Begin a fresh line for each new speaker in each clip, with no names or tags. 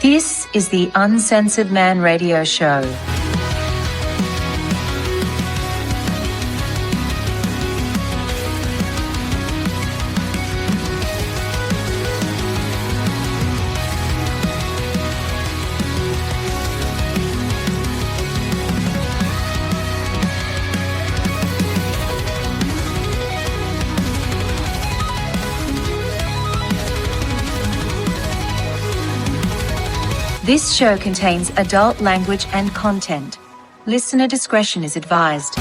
This is the Uncensored Man Radio Show. This show contains adult language and content. Listener discretion is advised.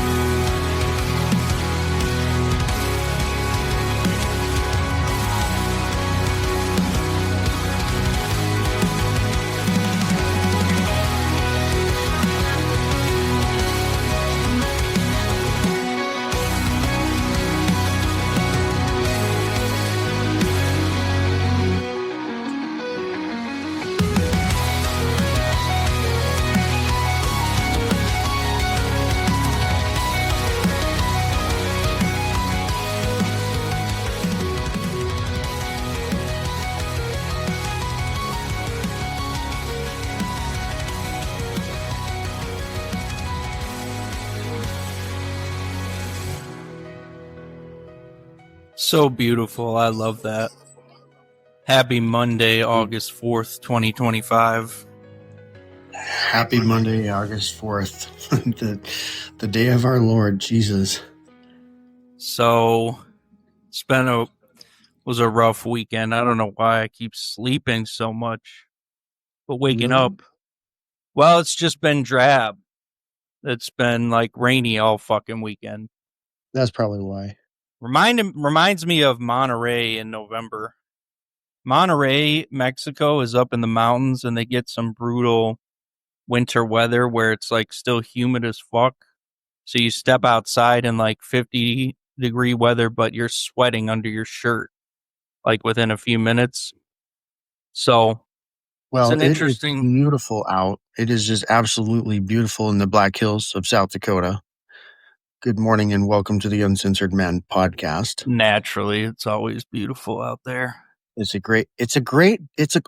So beautiful. I love that. Happy Monday, August 4th, 2025.
Happy Monday, August 4th, the day of our Lord Jesus.
So was a rough weekend. I don't know why I keep sleeping so much, but waking up, well, it's just been drab. It's been like rainy all fucking weekend.
That's probably why.
Reminds me of Monterey in November. Monterey, Mexico is up in the mountains and they get some brutal winter weather where it's like still humid as fuck. So you step outside in like 50-degree weather, but you're sweating under your shirt like within a few minutes. So
well,
it's an interesting.
It's beautiful out. It is just absolutely beautiful in the Black Hills of South Dakota. Good morning and welcome to the Uncensored Man Podcast.
Naturally, it's always beautiful out there.
It's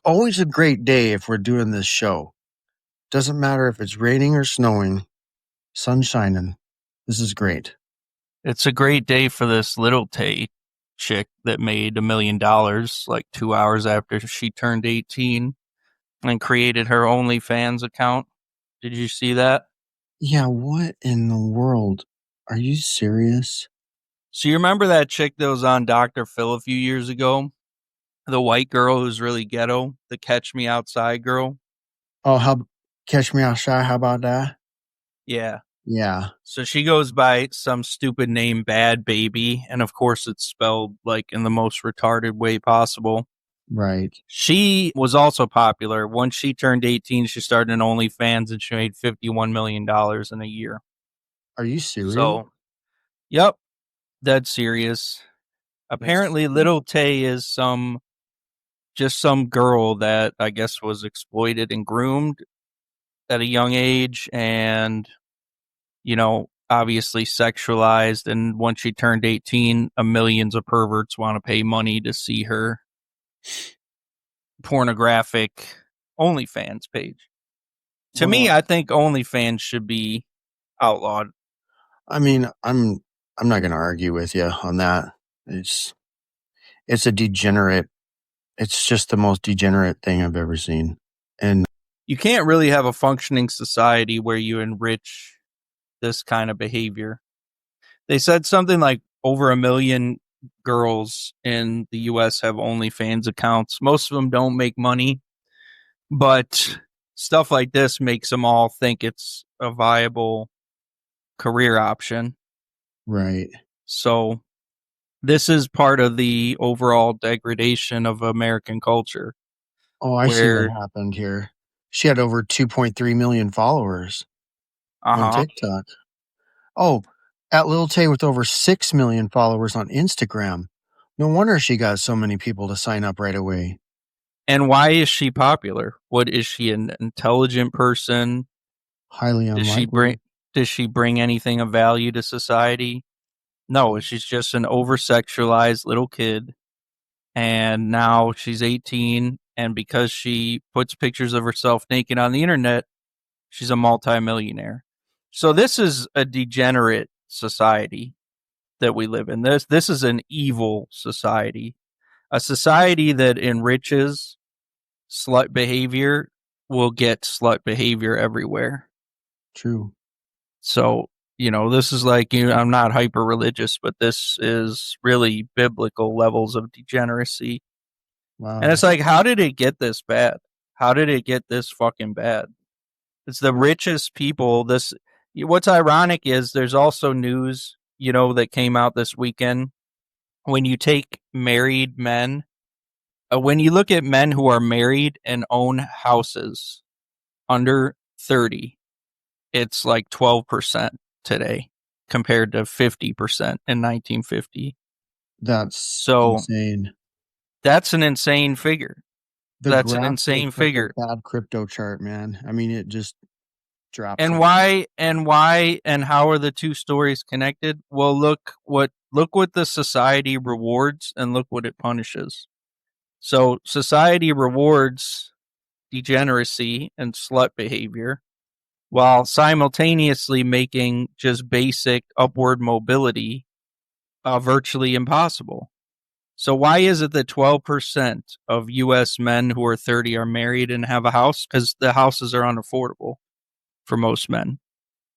always a great day if we're doing this show. Doesn't matter if it's raining or snowing, sun shining. This is great.
It's a great day for this little Tay chick that made $1 million like 2 hours after she turned 18 and created her OnlyFans account. Did you see that?
Yeah, what in the world? Are you serious?
So you remember that chick that was on Dr. Phil a few years ago? The white girl who's really ghetto? The Catch Me Outside girl?
Oh, Catch Me Outside, how about that?
Yeah.
Yeah.
So she goes by some stupid name, Bad Baby, and of course it's spelled like in the most retarded way possible.
Right.
She was also popular. Once she turned 18, she started an OnlyFans and she made $51 million in a year.
Are you serious?
So, yep, dead serious. Apparently, little Tay is some girl that I guess was exploited and groomed at a young age and, obviously sexualized. And once she turned 18, millions of perverts want to pay money to see her pornographic OnlyFans page. To me, I think OnlyFans should be outlawed.
I mean, I'm not going to argue with you on that. It's a degenerate. It's just the most degenerate thing I've ever seen. And
you can't really have a functioning society where you enrich this kind of behavior. They said something like over 1 million girls in the U.S. have OnlyFans accounts. Most of them don't make money, but stuff like this makes them all think it's a viable career option.
Right.
So this is part of the overall degradation of American culture.
Oh, I see what happened here. She had over 2.3 million followers on TikTok. Oh, at Lil Tay with over 6 million followers on Instagram. No wonder she got so many people to sign up right away.
And why is she popular? What is she, an intelligent person?
Highly unlikely.
Does she bring anything of value to society? No, she's just an over-sexualized little kid. And now she's 18 And because she puts pictures of herself naked on the internet, she's a multimillionaire. So this is a degenerate society that we live in. This is an evil society. A society that enriches slut behavior will get slut behavior everywhere.
True.
So, this is like, I'm not hyper religious, but this is really biblical levels of degeneracy.
Wow.
And it's like, how did it get this bad? How did it get this fucking bad? It's the richest people. What's ironic is there's also news, that came out this weekend. When you take married men, when you look at men who are married and own houses under 30, it's like 12% today compared to 50% in 1950.
That's insane.
That's an insane figure. That's an insane figure.
Bad crypto chart, man. I mean, it just drops.
And why and how are the two stories connected? Well, look what the society rewards and look what it punishes. So society rewards degeneracy and slut behavior while simultaneously making just basic upward mobility virtually impossible. So why is it that 12% of U.S. men who are 30 are married and have a house? Because the houses are unaffordable for most men.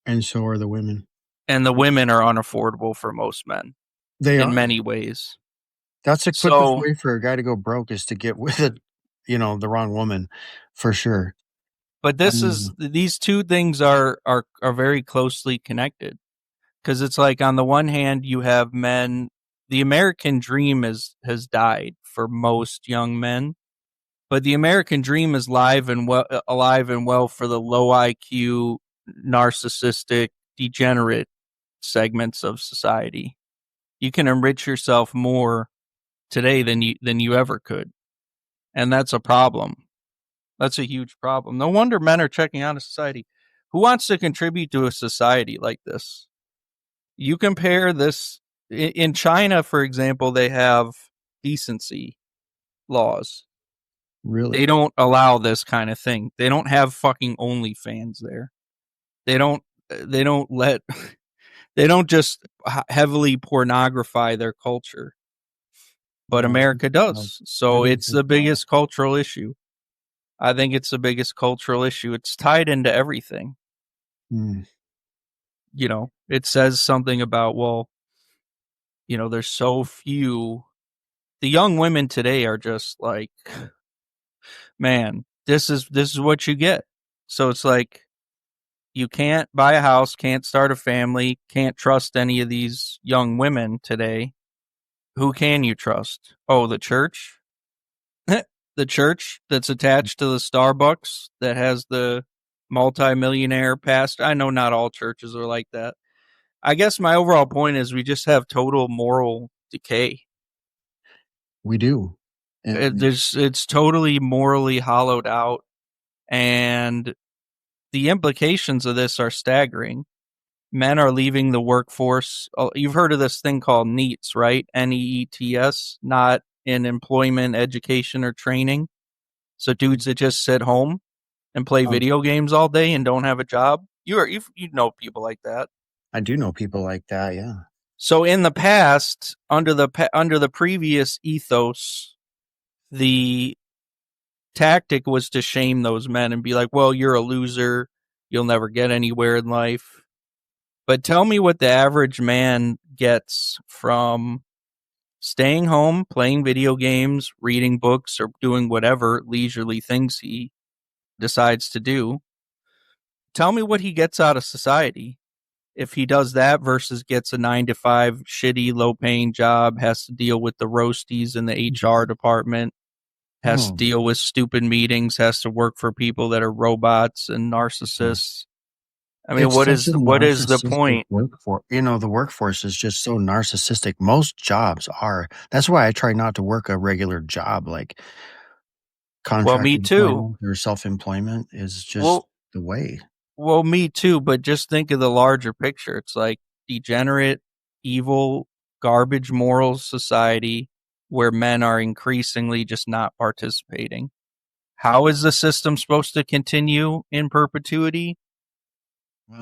And so are the women.
And the women are unaffordable for most men.
They are.
In many ways.
That's the quickest way for a guy to go broke is to get with the wrong woman, for sure.
But these two things are very closely connected. Because it's like, on the one hand, you have men. The American dream has died for most young men, but the American dream is alive and well for the low IQ, narcissistic, degenerate segments of society. You can enrich yourself more today than you ever could, and that's a problem. That's a huge problem. No wonder men are checking out of society. Who wants to contribute to a society like this? You compare this. In China, for example, they have decency laws.
Really?
They don't allow this kind of thing. They don't have fucking OnlyFans there. They don't just heavily pornography their culture. But America does. So it's the biggest cultural issue. I think it's the biggest cultural issue. It's tied into everything. It says something about, there's so few. The young women today are just like, man, this is what you get. So it's like, you can't buy a house, can't start a family, can't trust any of these young women today. Who can you trust? Oh, the church? The church that's attached to the Starbucks that has the multimillionaire pastor. I know not all churches are like that. I guess my overall point is we just have total moral decay.
We do.
It's totally morally hollowed out, and the implications of this are staggering. Men are leaving the workforce. You've heard of this thing called NEETs, right? NEETS, not in employment, education, or training. So dudes that just sit home and play video games all day and don't have a job. You know people like that.
I do know people like that, yeah.
So in the past, under the previous ethos, the tactic was to shame those men and be like, well, you're a loser. You'll never get anywhere in life. But tell me what the average man gets from staying home, playing video games, reading books, or doing whatever leisurely things he decides to do. Tell me what he gets out of society if he does that versus gets a 9-to-5 shitty, low-paying job, has to deal with the roasties in the HR department, has to deal with stupid meetings, has to work for people that are robots and narcissists. I mean, what is the point?
The workforce is just so narcissistic. Most jobs are. That's why I try not to work a regular job, like contract.
Me too.
Or self-employment is just the way.
Well, me too, but just think of the larger picture. It's like degenerate, evil, garbage moral society where men are increasingly just not participating. How is the system supposed to continue in perpetuity?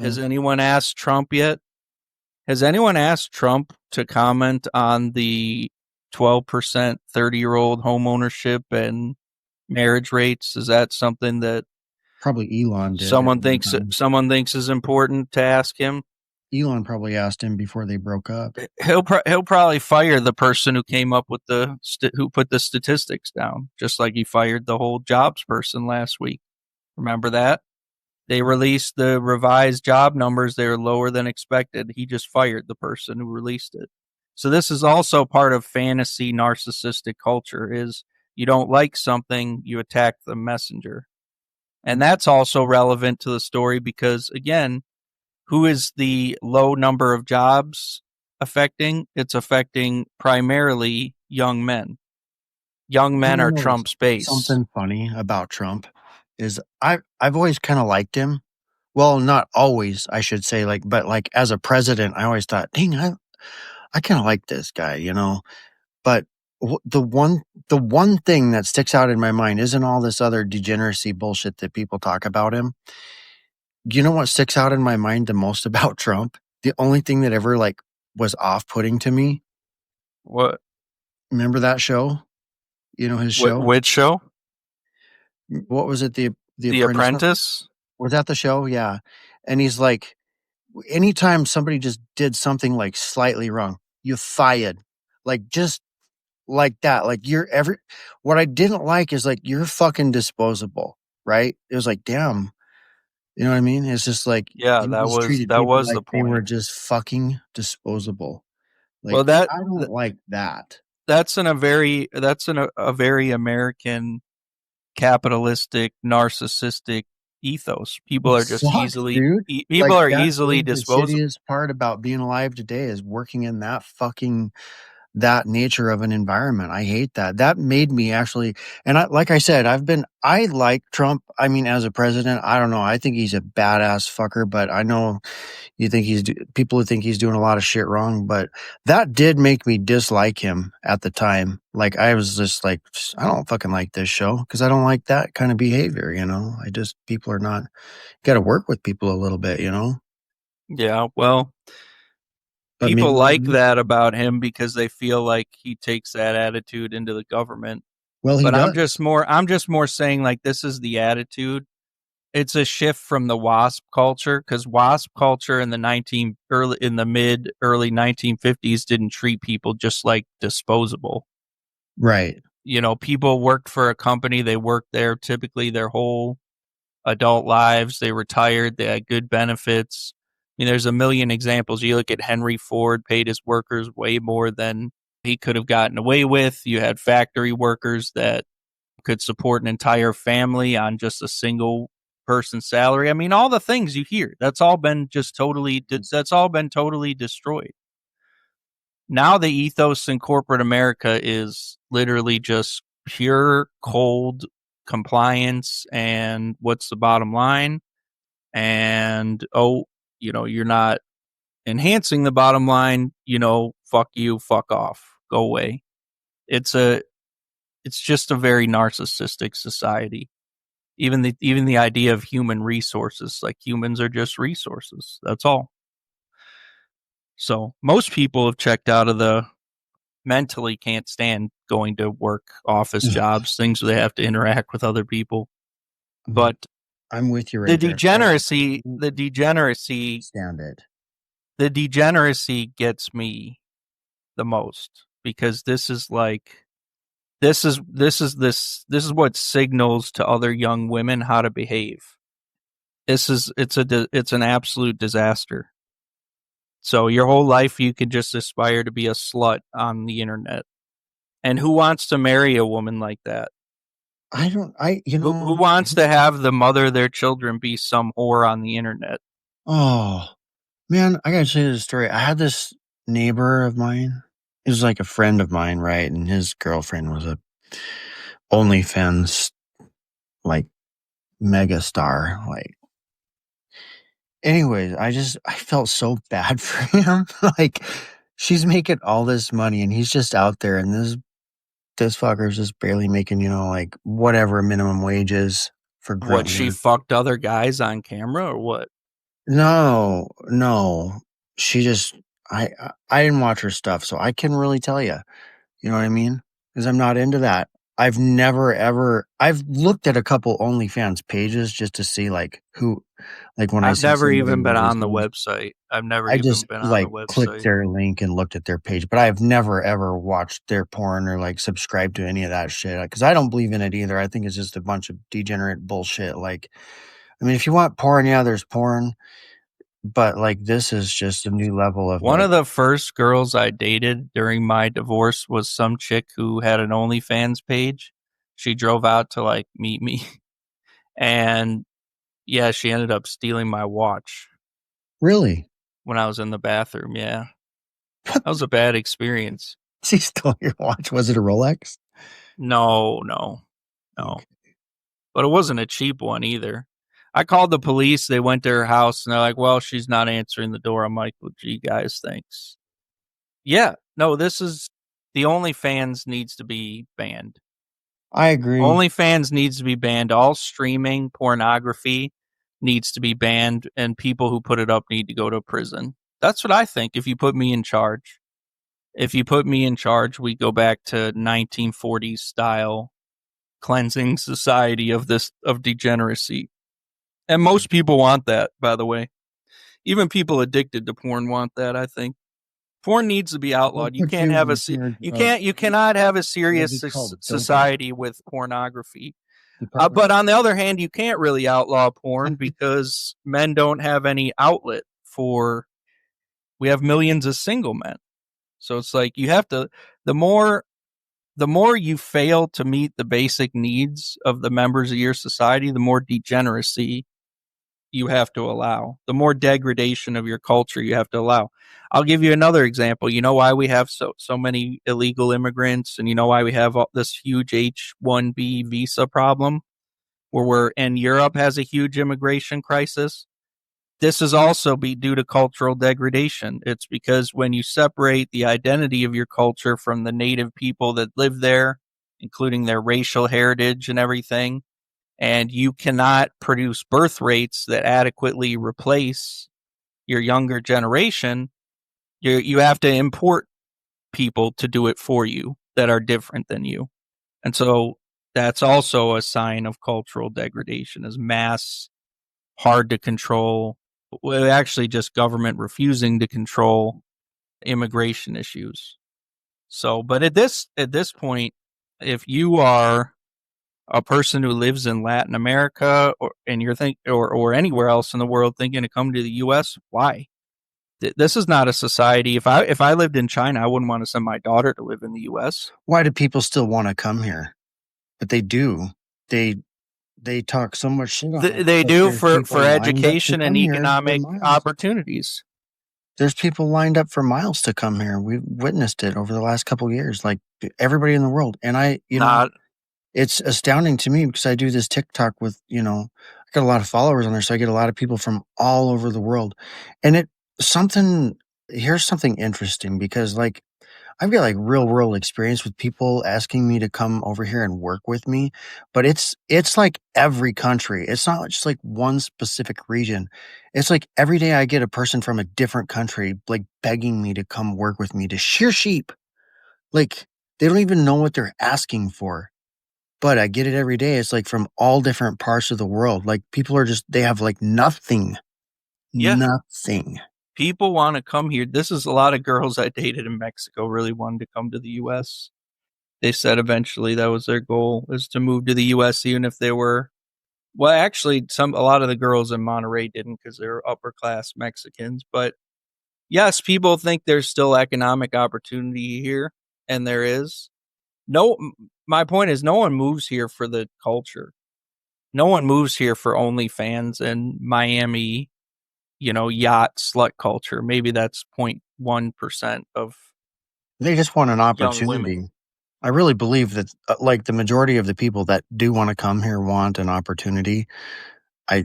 Has anyone asked Trump yet? Has anyone asked Trump to comment on the 12% 30-year-old homeownership and marriage rates? Is that something that
probably Elon did?
Someone thinks is important to ask him.
Elon probably asked him before they broke up.
He'll probably fire the person who came up with who put the statistics down, just like he fired the whole jobs person last week. Remember that? They released the revised job numbers. They were lower than expected. He just fired the person who released it. So this is also part of fantasy narcissistic culture, is you don't like something, you attack the messenger. And that's also relevant to the story because, again, who is the low number of jobs affecting? It's affecting primarily young men. Young men are Trump's base.
Something funny about Trump is I've always kind of liked him. Well, not always, I should say, but as a president, I always thought, dang, I kind of like this guy, you know. But the one thing that sticks out in my mind isn't all this other degeneracy bullshit that people talk about him. You know what sticks out in my mind the most about Trump? The only thing that ever was off-putting to me.
What?
Remember that show? You know his show?
Which show?
What was it? The
Apprentice?
Was that the show? Yeah. And he's like, anytime somebody just did something slightly wrong, you fired. Just like that. What I didn't like is you're fucking disposable, right? It was damn. You know what I mean? It's just
yeah, that was the point.
They were just fucking disposable.
Well,
I don't like that.
That's a very American capitalistic narcissistic ethos. People are just easily disposable.
The shittiest part about being alive today is working in that nature of an environment. I hate that. That made me actually, and like I said, I like Trump. I mean, as a president, I don't know. I think he's a badass fucker, but I know people who think he's doing a lot of shit wrong, but that did make me dislike him at the time. I was just I don't fucking like this show because I don't like that kind of behavior, you know. People are not, got to work with people a little bit, you know.
Yeah, well, people like that about him because they feel like he takes that attitude into the government.
Well,
but I'm just more saying this is the attitude. It's a shift from the WASP culture, because WASP culture in the mid early 1950s didn't treat people just like disposable.
Right.
You know, people worked for a company. They worked there typically their whole adult lives. They retired. They had good benefits. I mean, there's a million examples. You look at Henry Ford, paid his workers way more than he could have gotten away with. You had factory workers that could support an entire family on just a single person salary. I mean, all the things you hear, that's all been totally destroyed. Now the ethos in corporate America is literally just pure cold compliance and what's the bottom line? And, you're not enhancing the bottom line, fuck you, fuck off, go away. It's just a very narcissistic society. Even the idea of human resources, humans are just resources. That's all. So most people have checked out of mentally can't stand going to work, office jobs, things where they have to interact with other people. But
I'm with you.
The degeneracy
stand it.
The degeneracy gets me the most, because this is what signals to other young women how to behave. It's an absolute disaster. So your whole life you could just aspire to be a slut on the internet. And who wants to marry a woman like that? Who wants to have the mother of their children be some whore on the internet?
Oh, man, I gotta tell you the story. I had this neighbor of mine. He was a friend of mine, right? And his girlfriend was a OnlyFans, mega star. Anyways, I felt so bad for him. She's making all this money and he's just out there in this this fucker's just barely making, like whatever minimum wage is for grunt
What, she
work.
fucked other guys on camera or what?
No. She just, I didn't watch her stuff, so I can't really tell you. You know what I mean? Because I'm not into that. I've never ever. I've looked at a couple OnlyFans pages just to see who, when I
I've
see
never
somebody
even been
with
on the
these-
website. I've never
I
even
just
been on the
clicked
website.
their link and looked at their page, but I've never ever watched their porn or subscribed to any of that shit because I don't believe in it either. I think it's just a bunch of degenerate bullshit. If you want porn, yeah, there's porn, but this is just a new level of
One of the first girls I dated during my divorce was some chick who had an OnlyFans page. She drove out to meet me, and yeah, she ended up stealing my watch.
Really?
When I was in the bathroom, yeah. That was a bad experience.
She stole your watch. Was it a Rolex?
No.
Okay.
But it wasn't a cheap one either. I called the police. They went to her house, and they're like, well, she's not answering the door. I'm like, well, gee, guys, thanks. Yeah. No, this is... The OnlyFans needs to be banned.
I agree.
OnlyFans needs to be banned. All streaming pornography needs to be banned, and people who put it up need to go to prison. That's what I think. If you put me in charge, we go back to 1940s style cleansing society of degeneracy. And most people want that, by the way. Even people addicted to porn want that, I think. Porn needs to be outlawed. You can't have you cannot have a serious society with pornography. But on the other hand, you can't really outlaw porn because men don't have any outlet for. We have millions of single men, so it's like you have to. The more you fail to meet the basic needs of the members of your society, the more degeneracy you have to allow, the more degradation of your culture you have to allow. I'll give you another example. You know why we have so many illegal immigrants, and you know why we have this huge H-1B visa problem, and Europe has a huge immigration crisis? This is also due to cultural degradation. It's because when you separate the identity of your culture from the native people that live there, including their racial heritage and everything, and you cannot produce birth rates that adequately replace your younger generation, you have to import people to do it for you that are different than you. And so that's also a sign of cultural degradation, is mass, hard to control, actually just government refusing to control immigration issues. So, but at this point, if you are a person who lives in Latin America or anywhere else in the world thinking to come to the U.S., why? This is not a society. If I lived in China, I wouldn't want to send my daughter to live in the U.S.
Why do people still want to come here? But they do. They talk so much shit on it.
They do for education and economic opportunities.
There's people lined up for miles to come here. We've witnessed it over the last couple of years, everybody in the world. And it's astounding to me because I do this TikTok with, I got a lot of followers on there. So I get a lot of people from all over the world. And here's something interesting because I've got real world experience with people asking me to come over here and work with me, but it's every country. It's not just one specific region. It's every day I get a person from a different country, begging me to come work with me to shear sheep. They don't even know what they're asking for. But I get it every day. It's from all different parts of the world. People are they have nothing. Yeah. Nothing.
People want to come here. This is a lot of girls I dated in Mexico really wanted to come to the U.S. They said eventually that was their goal, is to move to the U.S. even if they were, well, actually a lot of the girls in Monterey didn't because they were upper class Mexicans. But yes, people think there's still economic opportunity here, and there is. No, my point is no one moves here for the culture. No one moves here for OnlyFans and Miami, yacht slut culture. Maybe that's 0.1% of.
They just want an opportunity. I really believe that the majority of the people that do want to come here want an opportunity. I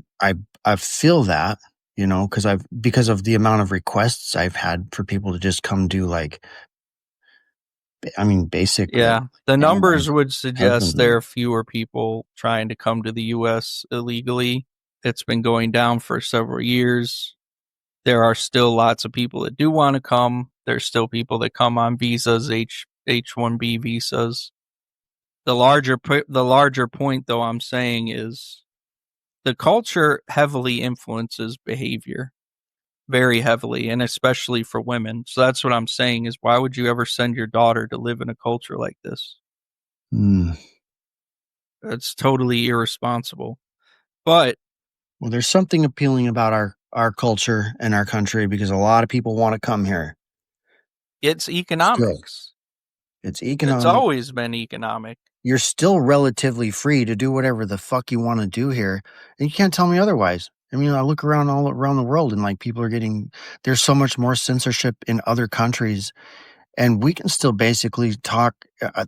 feel that, because of the amount of requests I've had for people to just come do I mean, basically.
Yeah, the numbers would suggest there are fewer people trying to come to the U.S. illegally. It's been going down for several years. There are still lots of people that do want to come. There's still people that come on visas, H-1B visas. The larger point, though, I'm saying is the culture heavily influences behavior, very heavily, and especially for women. So that's what I'm saying is, why would you ever send your daughter to live in a culture like this? It's totally irresponsible. But
well, there's something appealing about our culture and our country because a lot of people want to come here.
It's economics.
It's economic.
It's always been economic.
You're still relatively free to do whatever the fuck you want to do here, and you can't tell me otherwise. I mean, I look around all around the world, and like people are there's so much more censorship in other countries, and we can still basically talk.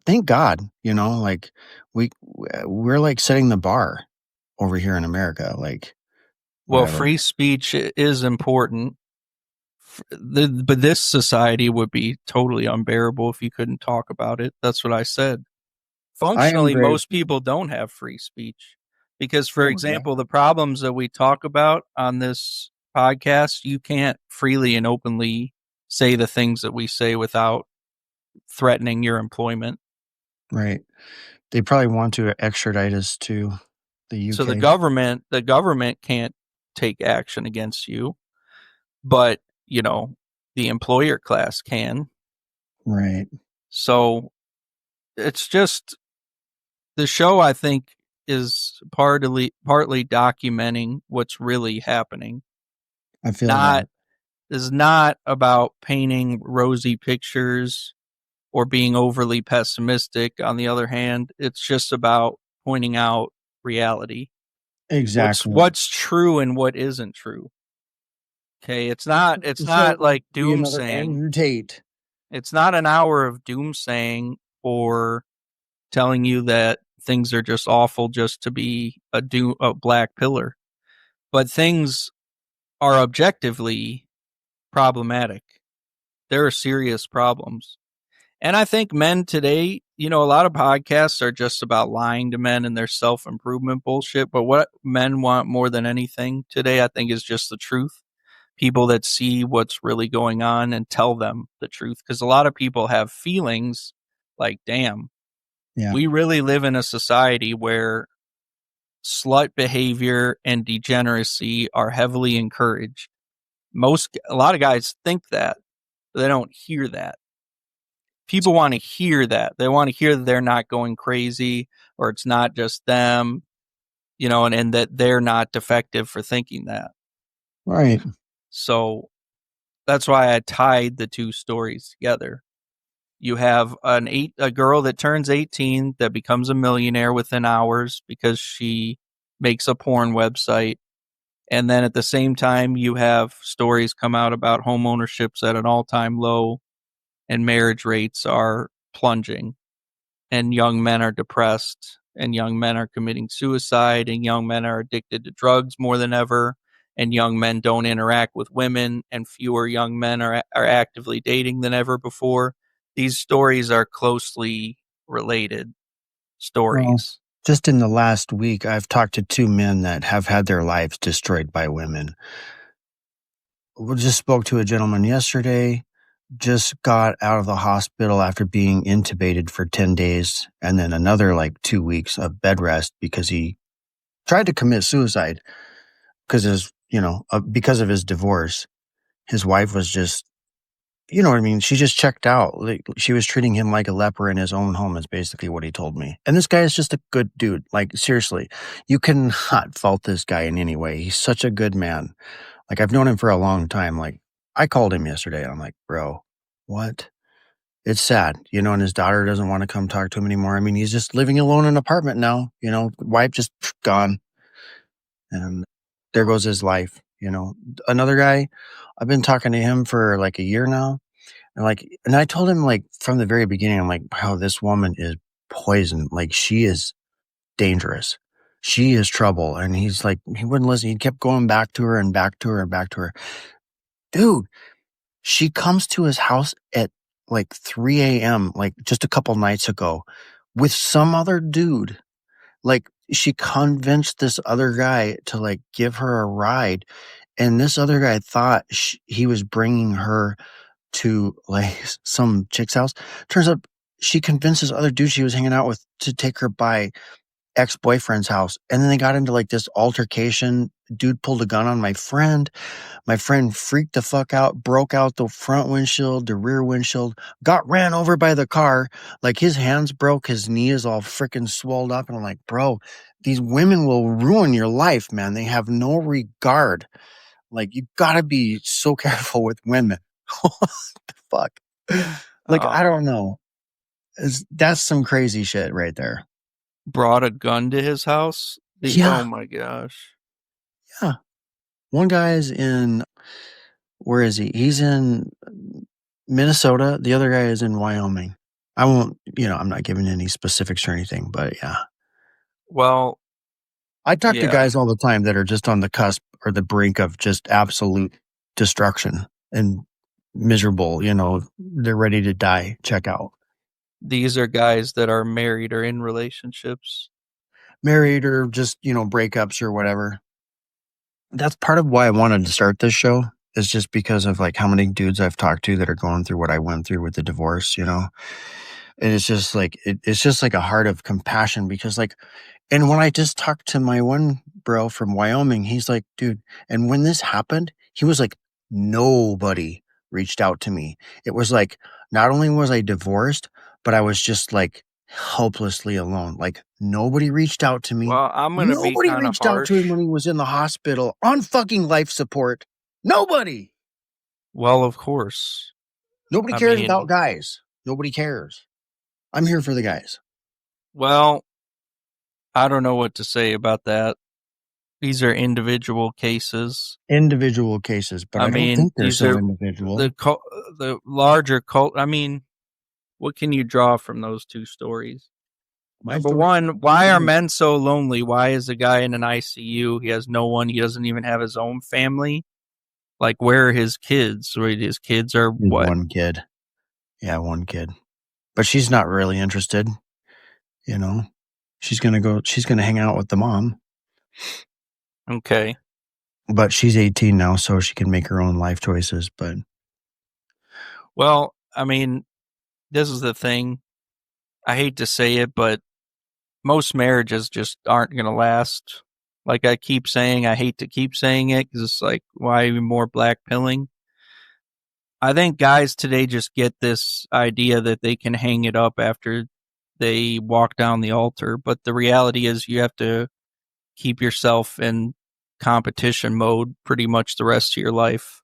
Thank God, like we're like setting the bar over here in America. Like,
well, free speech is important. But this society would be totally unbearable if you couldn't talk about it. That's what I said. Functionally, most people don't have free speech because, for example, the problems that we talk about on this podcast, you can't freely and openly say the things that we say without threatening your employment.
Right. They probably want to extradite us to the UK.
So the government can't take action against you, but the employer class can.
Right.
So it's just the show, I think, is partly documenting what's really happening.
I feel that
is not about painting rosy pictures or being overly pessimistic. On the other hand, it's just about pointing out reality.
Exactly.
What's true and what isn't true. Okay, it's not like doomsaying. It's not an hour of doomsaying or telling you that things are just awful just to be a black pillar. But things are objectively problematic. There are serious problems. And I think men today, a lot of podcasts are just about lying to men and their self-improvement bullshit. But what men want more than anything today, I think, is just the truth. People that see what's really going on and tell them the truth. Because a lot of people have feelings like, damn, we really live in a society where slut behavior and degeneracy are heavily encouraged. A lot of guys think that, but they don't hear that. People want to hear that. They want to hear that they're not going crazy or it's not just them, and that they're not defective for thinking that.
Right.
So that's why I tied the two stories together. You have a girl that turns 18 that becomes a millionaire within hours because she makes a porn website. And then at the same time, you have stories come out about homeownership's at an all-time low and marriage rates are plunging. And young men are depressed and young men are committing suicide and young men are addicted to drugs more than ever. And young men don't interact with women and fewer young men are actively dating than ever before. These stories are closely related stories.
Well, just in the last week, I've talked to two men that have had their lives destroyed by women. We just spoke to a gentleman yesterday, just got out of the hospital after being intubated for 10 days, and then another 2 weeks of bed rest because he tried to commit suicide because of his divorce. His wife was just, she just checked out. She was treating him like a leper in his own home is basically what he told me. And this guy is just a good dude. Seriously, you cannot fault this guy in any way. He's such a good man. I've known him for a long time. I called him yesterday and I'm like, bro, what? It's sad, and his daughter doesn't want to come talk to him anymore. I mean, he's just living alone in an apartment now, wife just gone. And there goes his life, Another guy, I've been talking to him for a year now. And I told him from the very beginning, I'm like, wow, this woman is poison. She is dangerous. She is trouble. And he's he wouldn't listen. He kept going back to her and back to her and back to her. Dude, she comes to his house at like 3 a.m., like just a couple nights ago, with some other dude. Like, she convinced this other guy to like give her a ride, and this other guy thought he was bringing her to like some chick's house. Turns out she convinced this other dude she was hanging out with to take her by ex-boyfriend's house, and then they got into like this altercation. Dude pulled a gun on my friend. My friend freaked the fuck out, broke out the front windshield, the rear windshield, got ran over by the car. Like, his hands broke, his knee is all freaking swelled up. And I'm like, bro, these women will ruin your life, man. They have no regard. Like, you gotta be so careful with women. What the fuck? Like, I don't know. That's some crazy shit right there.
Brought a gun to his house?
Yeah.
Oh my gosh.
Yeah. One guy's in, where is he? He's in Minnesota. The other guy is in Wyoming. I won't, I'm not giving any specifics or anything, but yeah.
Well,
I talk to guys all the time that are just on the cusp or the brink of just absolute destruction and miserable. They're ready to die. Check out.
These are guys that are married or in relationships.
Married or just, breakups or whatever. That's part of why I wanted to start this show, is just because of like how many dudes I've talked to that are going through what I went through with the divorce, And it's just like, it's just like a heart of compassion, because like, and when I just talked to my one bro from Wyoming, he's like, dude, and when this happened, he was like, nobody reached out to me. It was like, not only was I divorced, but I was just like helplessly alone. Like, nobody reached out to me.
Well, I'm going to be
Nobody
kind of
reached out to him when he was in the hospital on fucking life support. Nobody.
Well, of course.
Nobody cares about guys. Nobody cares. I'm here for the guys.
Well, I don't know what to say about that. These are individual cases.
Individual cases, but I don't think they're so individual.
The larger cult. I mean, what can you draw from those two stories? Number one, why are men so lonely? Why is a guy in an ICU? He has no one. He doesn't even have his own family. Like, where are his kids? His kids are what?
One kid. Yeah, one kid. But she's not really interested. She's going to hang out with the mom.
Okay.
But she's 18 now, so she can make her own life choices. But,
well, I mean, this is the thing. I hate to say it, but most marriages just aren't going to last. Like I keep saying, I hate to keep saying it because it's like, why even more black pilling? I think guys today just get this idea that they can hang it up after they walk down the altar. But the reality is you have to keep yourself in competition mode pretty much the rest of your life.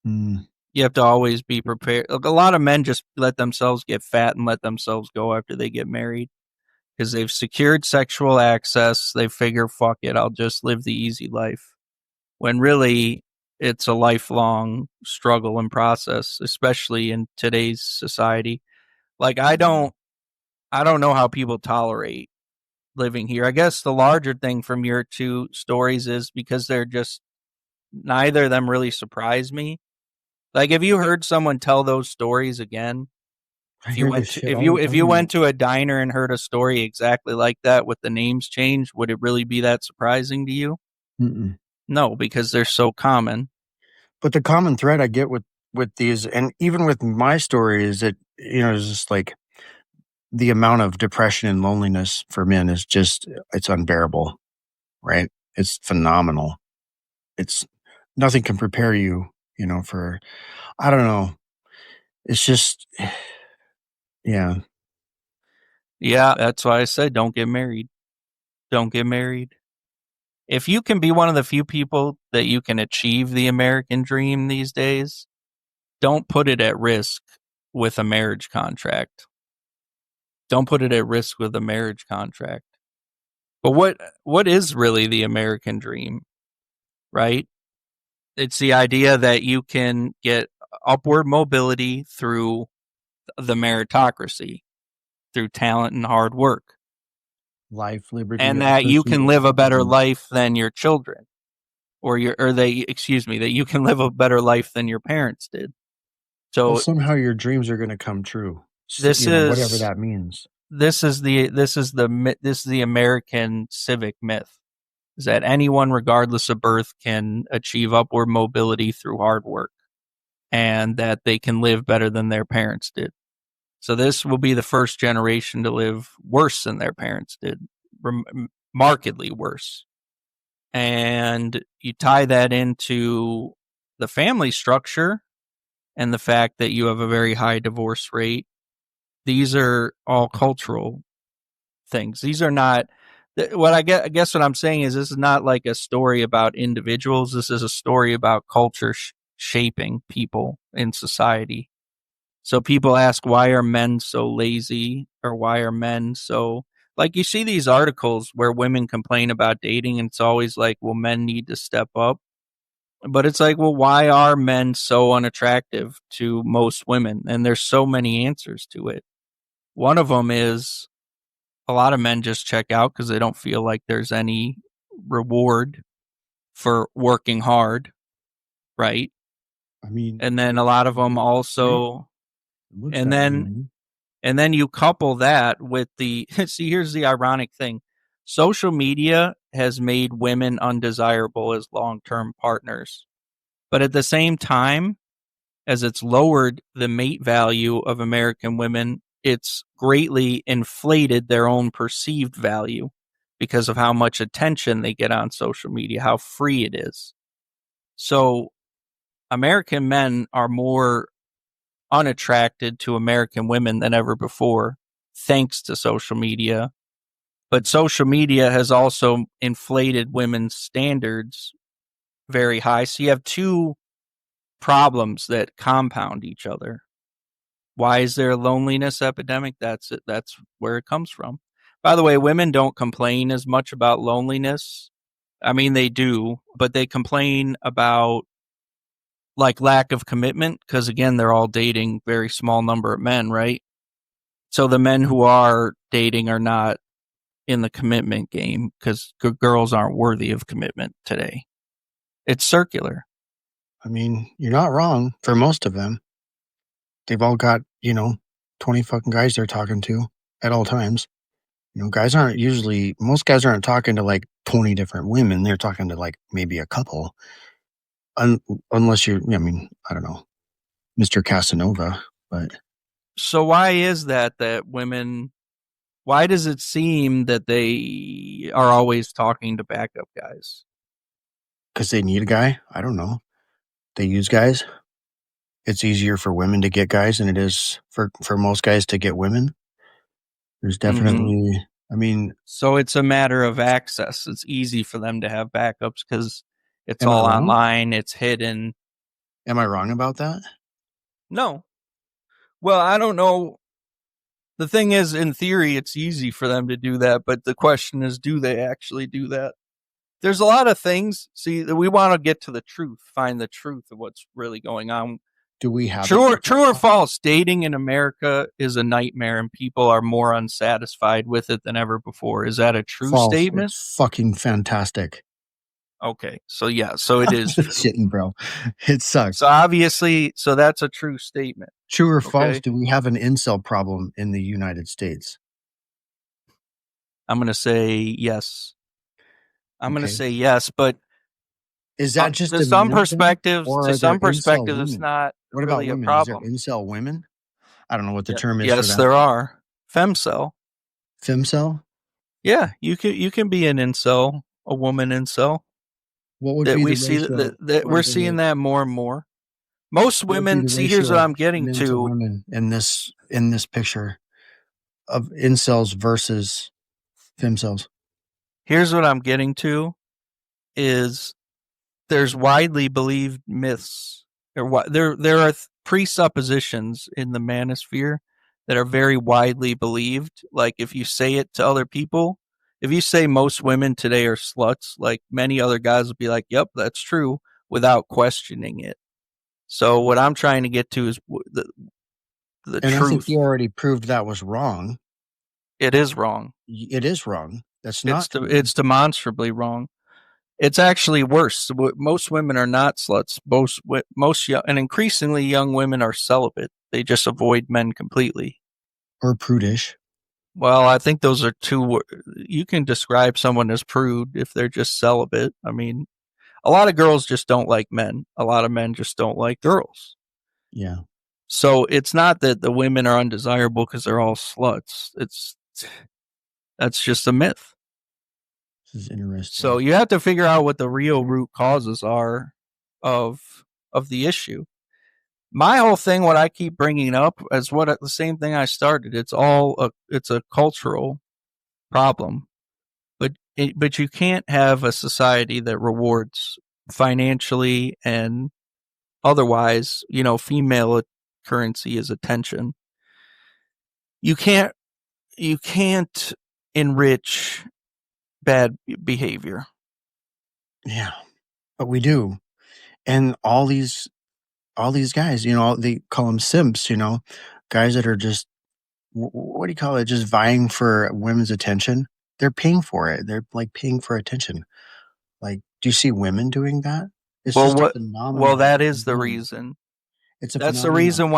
You have to always be prepared. A lot of men just let themselves get fat and let themselves go after they get married because they've secured sexual access. They figure, fuck it, I'll just live the easy life. When really it's a lifelong struggle and process, especially in today's society. Like I don't know how people tolerate living here. I guess the larger thing from your two stories is because they're just, neither of them really surprise me. Like, have you heard someone tell those stories again? If you went to a diner and heard a story exactly like that with the names changed, would it really be that surprising to you?
Mm-mm.
No, because they're so common.
But the common thread I get with these, and even with my story, is that it's just like the amount of depression and loneliness for men is just, it's unbearable, right? It's phenomenal. It's nothing can prepare you, for, I don't know. It's just, yeah.
Yeah, that's why I said don't get married. Don't get married. If you can be one of the few people that you can achieve the American dream these days, don't put it at risk with a marriage contract. Don't put it at risk with a marriage contract. But what is really the American dream, right? It's the idea that you can get upward mobility through the meritocracy, through talent and hard work.
Life, liberty,
and that you can live a better life than your children, that you can live a better life than your parents did. So
somehow your dreams are going to come true.
This is
whatever that means.
This is the American civic myth, is that anyone, regardless of birth, can achieve upward mobility through hard work, and that they can live better than their parents did. So this will be the first generation to live worse than their parents did, markedly worse. And you tie that into the family structure and the fact that you have a very high divorce rate. These are all cultural things. These are not what I guess what I'm saying is this is not like a story about individuals. This is a story about culture shaping people in society. So people ask, why are men so lazy, or why are men so, like, you see these articles where women complain about dating and it's always like, well, men need to step up. But it's like, well, why are men so unattractive to most women? And there's so many answers to it. One of them is a lot of men just check out because they don't feel like there's any reward for working hard, right?
I mean,
and then a lot of them also, and then you couple that with the, see, here's the ironic thing. Social media has made women undesirable as long-term partners. But at the same time, as it's lowered the mate value of American women, it's greatly inflated their own perceived value because of how much attention they get on social media, how free it is. So American men are more unattracted to American women than ever before, thanks to social media. But social media has also inflated women's standards very high. So you have two problems that compound each other. Why is there a loneliness epidemic? That's it. That's where it comes from. By the way, women don't complain as much about loneliness. I mean, they do, but they complain about like lack of commitment because, again, they're all dating very small number of men, right? So the men who are dating are not in the commitment game because girls aren't worthy of commitment today. It's circular.
I mean, you're not wrong for most of them. They've all got, 20 fucking guys they're talking to at all times. Most guys aren't talking to like 20 different women. They're talking to like maybe a couple. Unless I don't know, Mr. Casanova, but.
So why is that women, why does it seem that they are always talking to backup guys?
Because they need a guy? I don't know. They use guys. It's easier for women to get guys than it is for most guys to get women. There's definitely,
So it's a matter of access. It's easy for them to have backups because it's
Am I
all
wrong?
online. It's hidden.
Am I wrong about that?
No. Well, I don't know. The thing is, in theory, it's easy for them to do that. But the question is, do they actually do that? There's a lot of things. See, we want to get to the truth, find the truth of what's really going on.
Do we have
true or false? Dating in America is a nightmare, and people are more unsatisfied with it than ever before. Is that a true statement?
It's fucking fantastic.
Okay, so yeah, so it is true.
Shitting, bro. It sucks.
So obviously, so that's a true statement.
True or false? Do we have an incel problem in the United States?
I'm going to say yes. I'm going to say yes, but
is that just
to some perspectives? To some perspectives, it's not
what
really
about women?
A problem.
Is there incel women? I don't know what the term is.
Yes,
for that.
There are. Femcel.
Femcel?
Yeah, you can be an incel, a woman incel.
What would be
we
the
see
ratio?
that we're seeing that more and more. Most women, see, here's what I'm getting to.
Women in this picture of incels versus femcels.
Here's what I'm getting to is there's widely believed myths. There are presuppositions in the manosphere that are very widely believed. Like if you say it to other people, if you say most women today are sluts, like many other guys will be like, yep, that's true, without questioning it. So what I'm trying to get to is the truth.
And I think you already proved that was wrong.
It is wrong.
It is wrong. That's not.
It's demonstrably wrong. It's actually worse. Most women are not sluts. Most young, and increasingly young women are celibate. They just avoid men completely.
Or prudish.
Well, I think those are two. You can describe someone as prude if they're just celibate. I mean, a lot of girls just don't like men. A lot of men just don't like girls.
Yeah.
So it's not that the women are undesirable because they're all sluts. That's just a myth.
This is interesting.
So you have to figure out what the real root causes are of the issue. My whole thing, what I keep bringing up, is the same thing I started. It's a cultural problem, but you can't have a society that rewards financially and otherwise. Female currency is attention. You can't enrich bad behavior.
Yeah, but we do. And all these guys, they call them simps, guys that are just, what do you call it? Just vying for women's attention. They're paying for it. They're like paying for attention. Like, do you see women doing that? It's just a phenomenon.
Well, that is the reason. That's the reason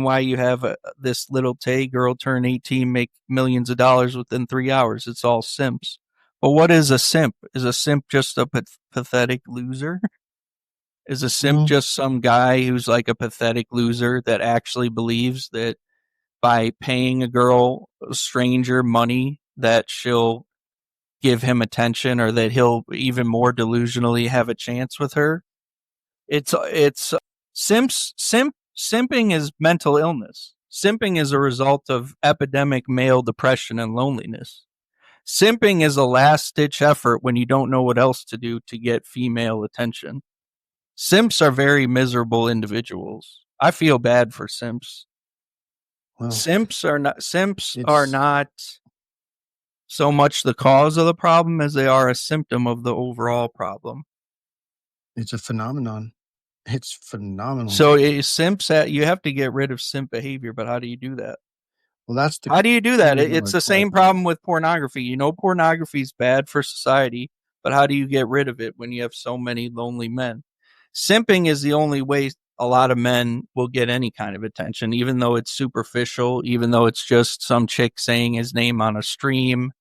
why you have this little Tay girl turn 18, make millions of dollars within 3 hours. It's all simps. But what is a simp? Is a simp just a pathetic loser? Is a simp just some guy who's like a pathetic loser that actually believes that by paying a stranger money that she'll give him attention, or that he'll even more delusionally have a chance with her? It's simping is mental illness. Simping is a result of epidemic male depression and loneliness. Simping is a last-ditch effort when you don't know what else to do to get female attention. Simps are very miserable individuals. I feel bad for simps. Well, simps are not so much the cause of the problem as they are a symptom of the overall problem.
It's a phenomenon. It's phenomenal.
So simps, you have to get rid of simp behavior, but how do you do that?
Well,
how do you do that? It's the same problem with pornography. Pornography is bad for society, but how do you get rid of it when you have so many lonely men? Simping is the only way a lot of men will get any kind of attention, even though it's superficial, even though it's just some chick saying his name on a stream,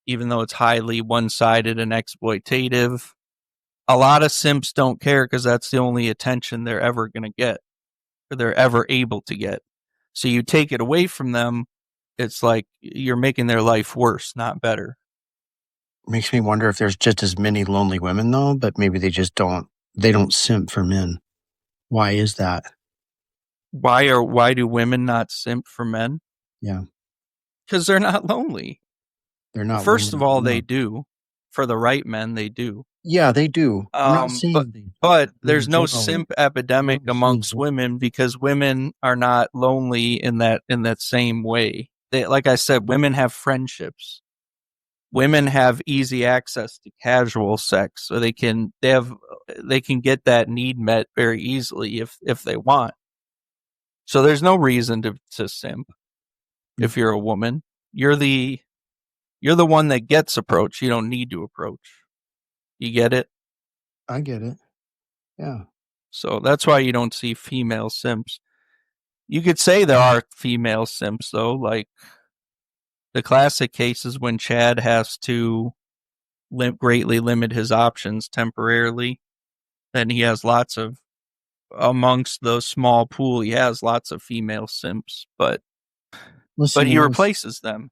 even though it's highly one-sided and exploitative. A lot of simps don't care because that's the only attention they're ever going to get, or they're ever able to get. So you take it away from them, it's like you're making their life worse, not better.
Makes me wonder if there's just as many lonely women, though, but maybe they just don't simp for men. Why is that?
Why do women not simp for men?
Yeah.
Because they're not lonely.
They're not.
First of all, they do. For the right men, they do.
Yeah, they do. I'm not saying
but there's no simp epidemic amongst women because women are not lonely in that same way. Like I said, women have friendships. Women have easy access to casual sex, so they can get that need met very easily if they want. So there's no reason to simp if you're a woman. You're the one that gets approached. You don't need to approach. You get it?
I get it. Yeah.
So that's why you don't see female simps. You could say there are female simps, though. Like the classic case is when Chad has to greatly limit his options temporarily. Then he has amongst the small pool, he has lots of female simps, but he replaces them,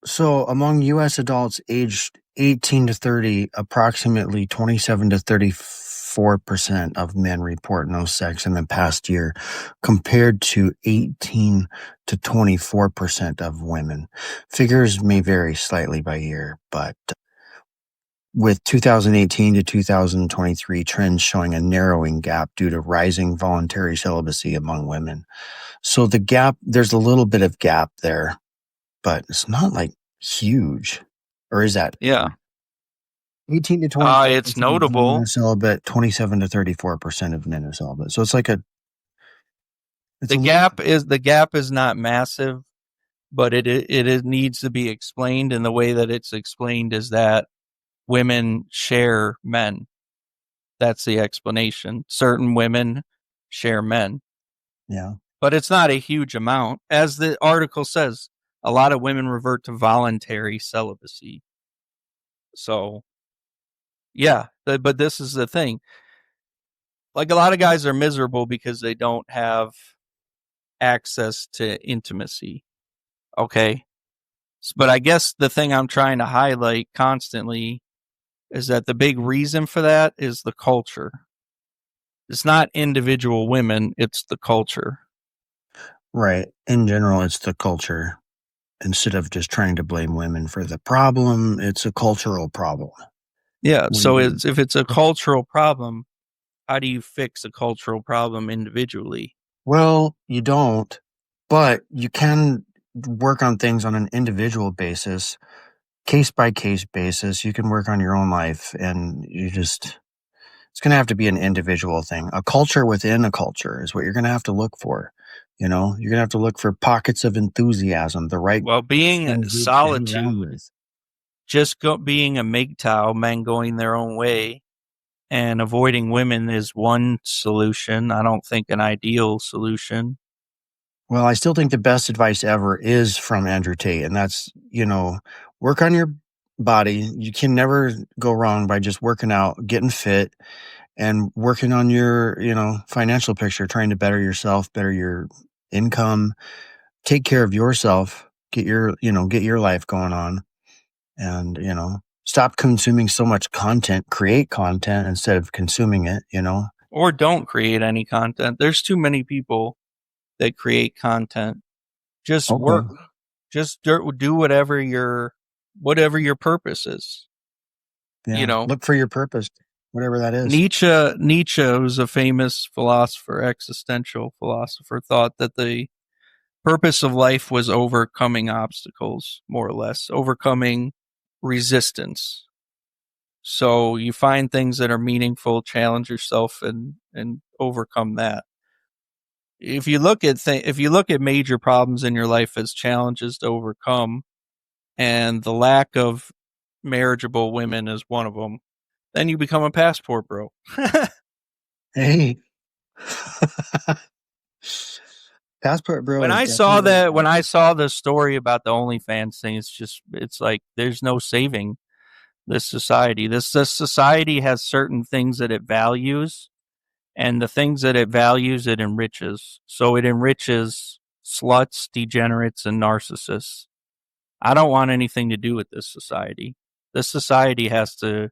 So among U.S. adults aged 18 to 30, approximately 27 to 34% of men report no sex in the past year, compared to 18 to 24% of women. Figures may vary slightly by year, but with 2018 to 2023 trends showing a narrowing gap due to rising voluntary celibacy among women. So the gap, there's a little bit of gap there, but it's not like huge. Or is that?
Yeah.
18 to 20.
It's notable.
Celibate, 27 to 34% of men are celibate. So it's like
the gap is not massive, but it needs to be explained. And the way that it's explained is that women share men. That's the explanation. Certain women share men.
Yeah.
But it's not a huge amount. As the article says, a lot of women revert to voluntary celibacy. So, yeah, but this is the thing. Like, a lot of guys are miserable because they don't have access to intimacy. Okay. But I guess the thing I'm trying to highlight constantly is that the big reason for that is the culture. It's not individual women, it's the culture.
Right. In general, it's the culture. Instead of just trying to blame women for the problem, it's a cultural problem.
Yeah. So if it's a cultural problem, how do you fix a cultural problem individually?
Well, you don't, but you can work on things on an individual basis, case by case basis. You can work on your own life, and it's going to have to be an individual thing. A culture within a culture is what you're going to have to look for. You're going to have to look for pockets of enthusiasm, the right.
Well, being solitude, just being a MGTOW, men going their own way, and avoiding women is one solution. I don't think an ideal solution.
Well, I still think the best advice ever is from Andrew Tate, and that's, work on your body. You can never go wrong by just working out, getting fit, and working on your, financial picture, trying to better yourself, better your income, take care of yourself, get your life going on, and, stop consuming so much content, create content instead of consuming it,
Or don't create any content. There's too many people that create content. Just work. Just do whatever your purpose is.
Yeah. Look for your purpose, whatever that is.
Nietzsche, who's a famous philosopher, existential philosopher, thought that the purpose of life was overcoming obstacles, more or less, overcoming resistance. So you find things that are meaningful, challenge yourself, and overcome that. If you look at major problems in your life as challenges to overcome, and the lack of marriageable women is one of them, then you become a passport bro.
Hey. Passport bro.
When I saw the story about the OnlyFans thing, it's like there's no saving this society. This society has certain things that it values, and the things that it values, it enriches. So it enriches sluts, degenerates, and narcissists. I don't want anything to do with this society. This society has to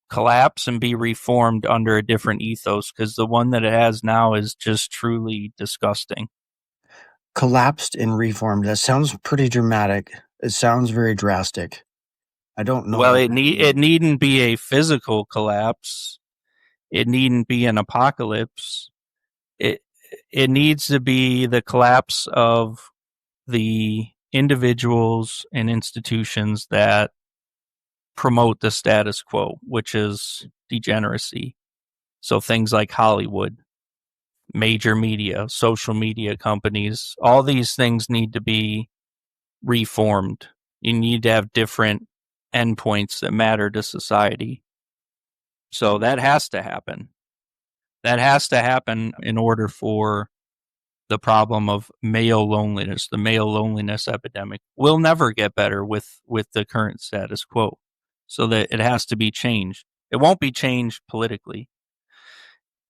collapse and be reformed under a different ethos, because the one that it has now is just truly disgusting.
Collapsed and reformed. That sounds pretty dramatic. It sounds very drastic. I don't know.
Well, it needn't be a physical collapse. It needn't be an apocalypse. It needs to be the collapse of the individuals and institutions that promote the status quo, which is degeneracy. So things like Hollywood, major media, social media companies, all these things need to be reformed. You need to have different endpoints that matter to society. So that has to happen. That has to happen in order for the problem of male loneliness, the male loneliness epidemic, will never get better with the current status quo. So that it has to be changed. It won't be changed politically.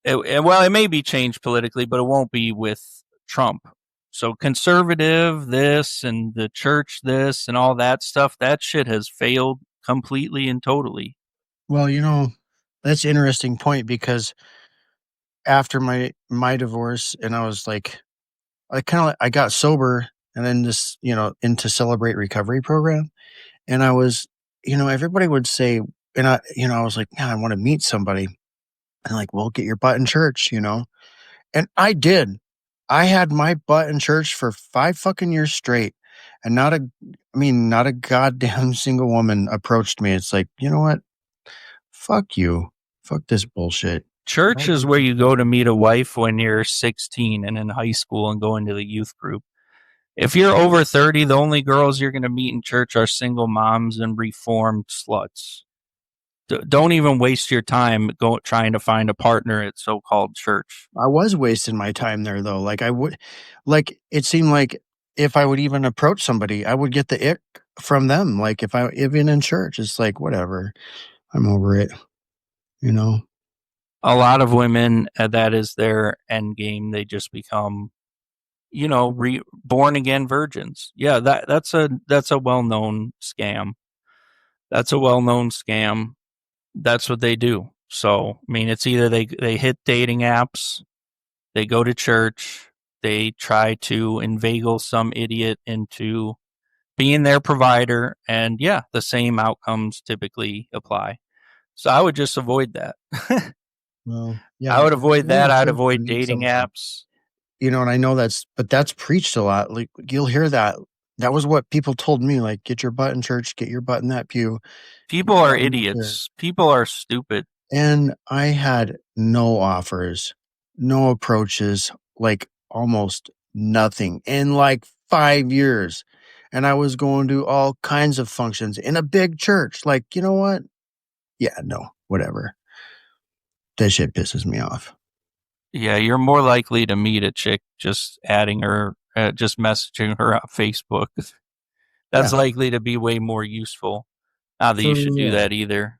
It may be changed politically, but it won't be with Trump. So conservative this and the church this and all that stuff, that shit has failed completely and totally.
Well, that's an interesting point, because after my divorce, and I was like, I got sober, and then this, into Celebrate Recovery program. And I was, everybody would say, and I was like, yeah, I want to meet somebody. And like, well, get your butt in church, And I did. I had my butt in church for 5 fucking years straight. And not a goddamn single woman approached me. It's like, you know what? Fuck you. Fuck this bullshit.
Church is where you go to meet a wife when you're 16 and in high school and go into the youth group. If you're over 30, the only girls you're going to meet in church are single moms and reformed sluts. Don't even waste your time trying to find a partner at so-called church.
I was wasting my time there though. It seemed like if I would even approach somebody, I would get the ick from them. Like even in church, it's like, whatever, I'm over it, you know?
A lot of women, that is their end game. They just become, born again virgins. Yeah, that's a well-known scam. That's a well-known scam. That's what they do. So, I mean, it's either they hit dating apps, they go to church, they try to inveigle some idiot into being their provider, and yeah, the same outcomes typically apply. So I would just avoid that.
Well, yeah,
I would avoid that. I'd avoid dating apps.
And I know that's preached a lot. Like, you'll hear that. That was what people told me, like, get your butt in church, get your butt in that pew.
People are idiots. People are stupid.
And I had no offers, no approaches, like almost nothing in like 5 years. And I was going to all kinds of functions in a big church. Like, you know what? Yeah, no, whatever. That shit pisses me off.
Yeah, you're more likely to meet a chick just adding her, just messaging her on Facebook. That's likely to be way more useful. Not that you should do that either.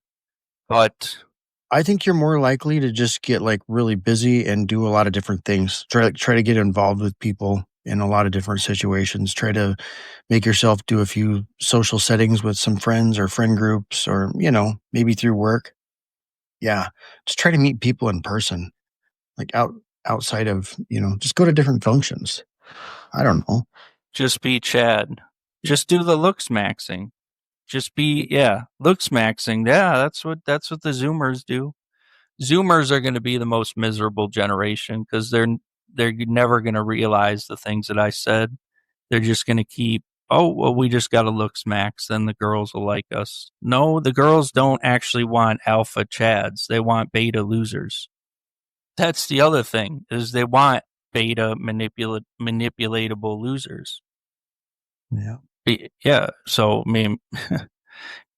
But
I think you're more likely to just get like really busy and do a lot of different things. Try to get involved with people in a lot of different situations. Try to make yourself do a few social settings with some friends or friend groups, or, maybe through work. Yeah. Just try to meet people in person, like outside of, just go to different functions. I don't know.
Just be Chad. Just do the looks maxing. Just be, looks maxing. Yeah, that's what the Zoomers do. Zoomers are going to be the most miserable generation because they're never going to realize the things that I said. They're just going to keep, we just got to looks max, then the girls will like us. No, the girls don't actually want alpha Chads. They want beta losers. That's the other thing, is they want beta manipulatable losers.
Yeah.
Yeah. So, I mean,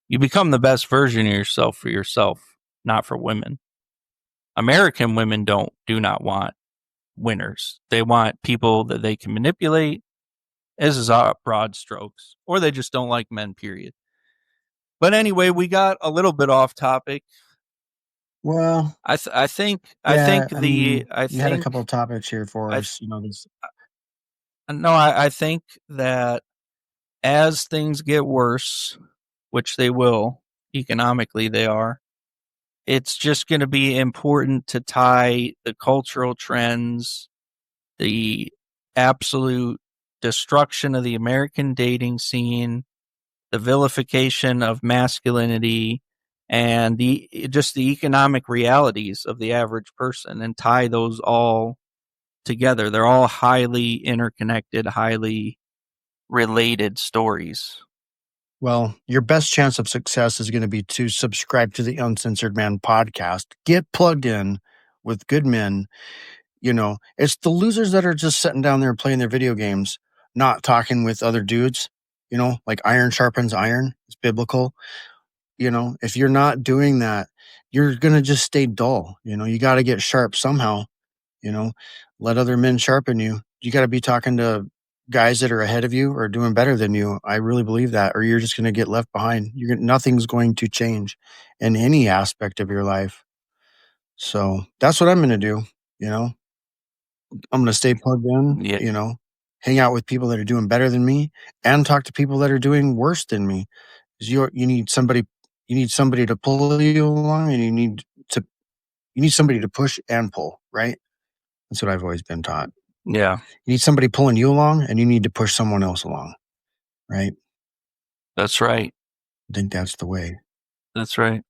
you become the best version of yourself for yourself, not for women. American women do not want winners. They want people that they can manipulate. This is broad strokes, or they just don't like men, period. But anyway, we got a little bit off topic.
Well,
I think you
had a couple of topics here for us.
I think that as things get worse, which they will, economically they are, it's just going to be important to tie the cultural trends, the absolute destruction of the American dating scene, the vilification of masculinity, and the economic realities of the average person, and tie those all together. They're all highly interconnected, highly related stories.
Well, your best chance of success is going to be to subscribe to the Uncensored Man podcast. Get plugged in with good men. It's the losers that are just sitting down there playing their video games, not talking with other dudes. Like iron sharpens iron. It's biblical. If you're not doing that, you're going to just stay dull. You got to get sharp somehow. Let other men sharpen you. You got to be talking to guys that are ahead of you or doing better than you. I really believe that, or you're just going to get left behind. Nothing's going to change in any aspect of your life. So that's what I'm going to do. I'm going to stay plugged in, hang out with people that are doing better than me, and talk to people that are doing worse than me. You need somebody to pull you along, and you need somebody to push and pull, right? That's what I've always been taught.
Yeah.
You need somebody pulling you along, and you need to push someone else along, right?
That's right.
I think that's the way.
That's right.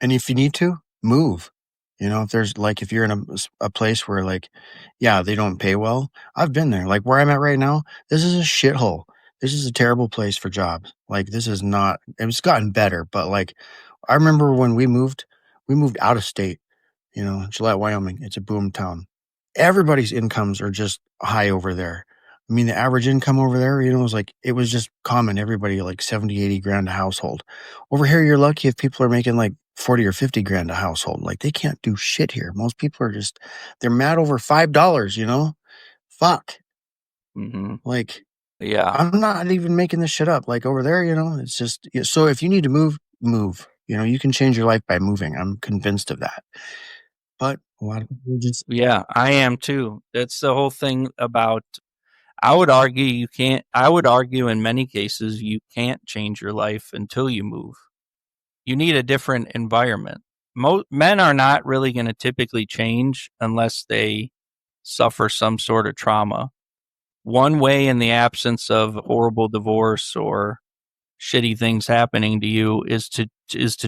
And if you need to, move. If you're in a place where they don't pay well. I've been there. Like where I'm at right now, this is a shithole. This is a terrible place for jobs. This is not, it's gotten better, but I remember when we moved out of state, Gillette, Wyoming. It's a boom town. Everybody's incomes are just high over there. I mean, the average income over there, it was just common. Everybody 70, 80 grand a household. Over here, you're lucky if people are making 40 or 50 grand a household. Like, they can't do shit here. Most people are just, they're mad over $5, you know? Fuck.
Mm-hmm.
Like,
yeah,
I'm not even making this shit up. Like, over there, you know, it's just, so if you need to move. You know, you can change your life by moving. I'm convinced of that. But a lot of people just...
Yeah, I am too. That's the whole thing about, I would argue in many cases, you can't change your life until you move. You need a different environment. Men are not really going to typically change unless they suffer some sort of trauma. One way, in the absence of horrible divorce or shitty things happening to you, is to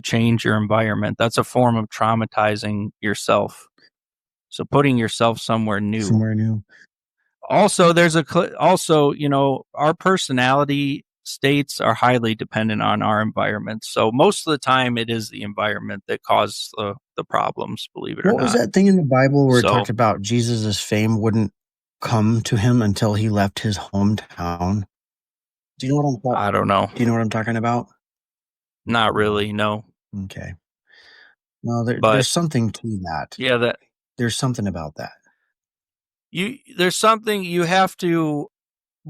change your environment. That's a form of traumatizing yourself. So putting yourself somewhere new. Also, you know, our personality states are highly dependent on our environment. So most of the time, it is the environment that causes the problems, believe it or not.
What was that thing in the Bible where it talked about Jesus' fame wouldn't come to him until he left his hometown? Do you know what I'm talking?
I don't know.
Do you know what I'm talking about?
Not really, no.
Okay. Well, there's something to that.
Yeah,
there's something about that.
There's something you have to.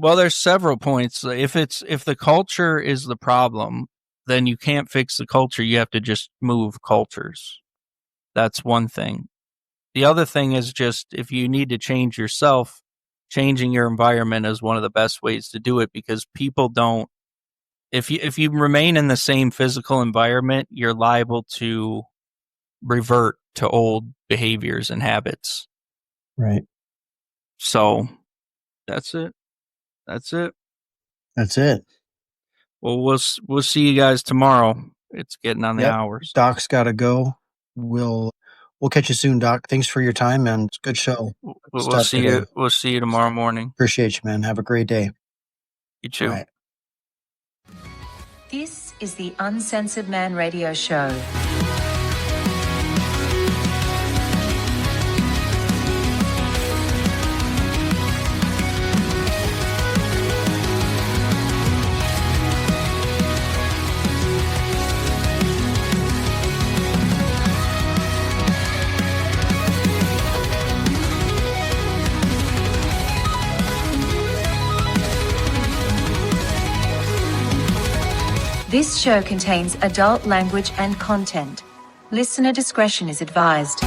Well, there's several points. If the culture is the problem, then you can't fix the culture. You have to just move cultures. That's one thing. The other thing is just, if you need to change yourself, changing your environment is one of the best ways to do it, because people don't. If you remain in the same physical environment, you're liable to revert to old behaviors and habits.
Right.
So that's it. Well, we'll see you guys tomorrow. It's getting on the hours.
Doc's got to go. We'll catch you soon, Doc. Thanks for your time, and it's a good show.
We'll see you. We'll see you tomorrow morning.
Appreciate you, man. Have a great day.
You too.
Right.
This is the Uncensored Man Radio Show. This show contains adult language and content. Listener discretion is advised.